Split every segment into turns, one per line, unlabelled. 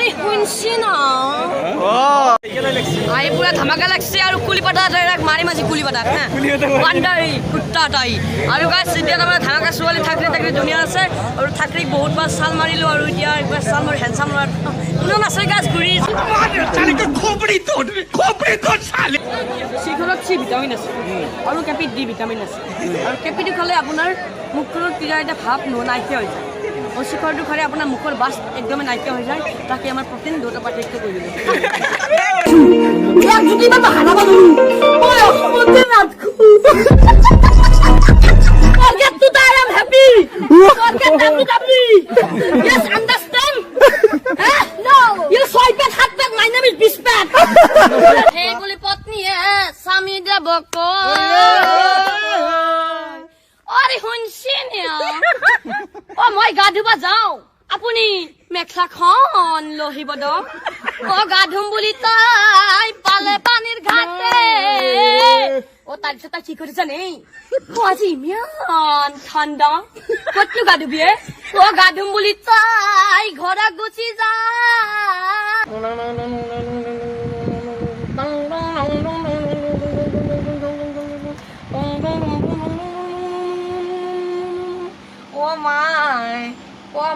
আরে শুনছি না আই পুরা ধামাকা লাগছে আর কুলি পাতা মারি মাঝি কুলি পাতা হ্যাঁ বান্দারি কুত্তা তাই আৰু গাইছ এতিয়া আমাৰ ধামাকা ছোৱালী থাকলে থাকলে দুনিয়া আছে আৰু থাকলে বহুত বাৰ চাল মাৰিলো আৰু এতিয়া একবাৰ চাল মোৰ হেণ্ডসাম ল'ৰা কোনো নাচাই গাছ ঘূৰি চিখনত চি ভিটামিন আছে আৰু কেপিত ডি ভিটামিন আছে আৰু কেপিটো খালে আপোনাৰ মুখখনৰ কিবা এটা ভাৱ নাইকিয়া হৈ যায় और शिखरটো খালে আপোনাৰ মুখৰ বাছ একদমে নাইকিয়া হৈ যায় তাকে আমাৰ প্ৰটিন দুটা পাৰ্থক্য কৰি দিলে ইয়াক যদি মই হাৰাব নোৱাৰো মই অসমতে নাথকো forget to die I'm happy forget WWE yes understand no you swipe at hat back my name is Bispat hey boli patni hai sami da boko আরে শুনছেন ও মই গা ধুবা যাও আপুনি মেখলাখন লহিব দক ও গা ধুম বুলি তাই পালে পানীৰ ঘাটে ও তাৰপিছত তাই কি কৰিছে নেই ও আজি ইমান ঠাণ্ডা কতনো গা ধুবিয়ে ও গা ধুম বুলি তাই ঘৰত গুচি যা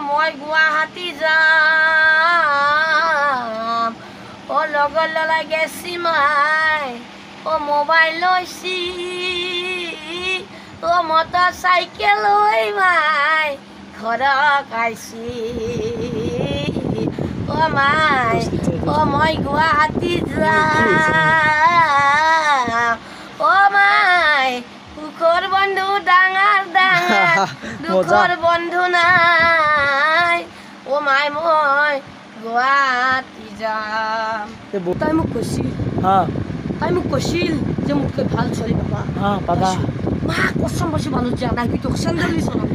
মই গুৱাহাটী যাম ও লগৰ ললাই গেছি মাই ও মোবাইল লৈছি ও মটৰ চাইকেল লৈ মাই ঘৰত আইছি ও মাই ও মই গুৱাহাটী যাম ও মাই সুখৰ বন্ধু ডাঙৰ ডাঙৰ দুখৰ বন্ধু নাই ও মাই মই গুৱাহাটী যাম তাই মোক কৈছিল যে মোতকৈ ভাল ছোৱালী পাবা মা কসম বসে মানুষ জানাই তুই তো স্যান্ডেলই শোনাম